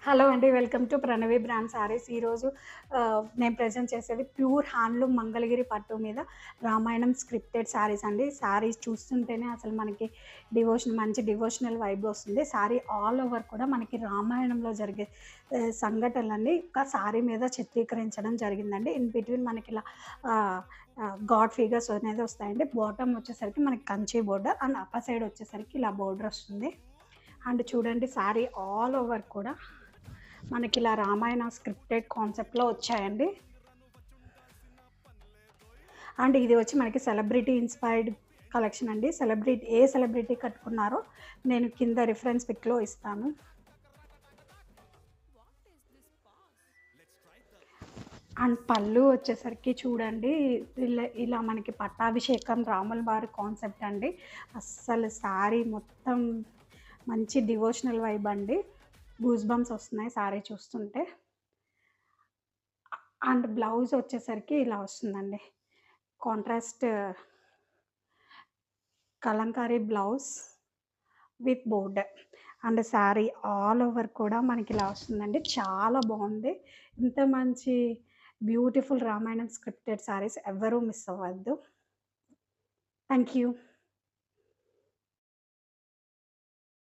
Hello అండి. Welcome to Pranavi brand saris. ఈరోజు నేను ప్రెజెంట్ చేసేది ప్యూర్ హ్యాండ్లూమ్ మంగళగిరి పట్టు మీద రామాయణం స్క్రిప్టెడ్ శారీస్ అండి. శారీస్ చూస్తుంటేనే అసలు మనకి మంచి డివోషనల్ వైబ్ వస్తుంది. శారీ ఆల్ ఓవర్ కూడా మనకి రామాయణంలో జరిగే సంఘటనలన్నీ ఒక శారీ మీద చిత్రీకరించడం జరిగిందండి. ఇన్ బిట్వీన్ మనకి ఇలా గాడ్ ఫిగర్స్ అనేది వస్తాయండి. బాటమ్ వచ్చేసరికి మనకి Kanchi border and upper side వచ్చేసరికి ఇలా బోర్డర్ వస్తుంది. అండ్ చూడండి, శారీ ఆల్ ఓవర్ కూడా మనకి ఇలా రామాయణ స్క్రిప్టెడ్ కాన్సెప్ట్లో వచ్చాయండి. అండ్ ఇది వచ్చి మనకి సెలబ్రిటీ ఇన్స్పైర్డ్ కలెక్షన్ అండి. ఏ సెలబ్రిటీ కట్టుకున్నారో నేను కింద రిఫరెన్స్ పిక్లో ఇస్తాను. అండ్ పళ్ళు వచ్చేసరికి చూడండి, ఇలా మనకి పట్టాభిషేకం రాముల వారి కాన్సెప్ట్ అండి. అస్సలు శారీ మొత్తం మంచి డివోషనల్ వైబ్ అండి. గూస్ బంప్స్ వస్తున్నాయి శారీ చూస్తుంటే. అండ్ బ్లౌజ్ వచ్చేసరికి ఇలా వస్తుందండి. Contrast Kalamkari blouse with border. And sari all over కూడా మనకి ఇలా వస్తుందండి. చాలా బాగుంది. ఇంత మంచి బ్యూటిఫుల్ రామాయణం స్క్రిప్టెడ్ శారీస్ ఎవ్వరూ మిస్ అవ్వద్దు. Thank you.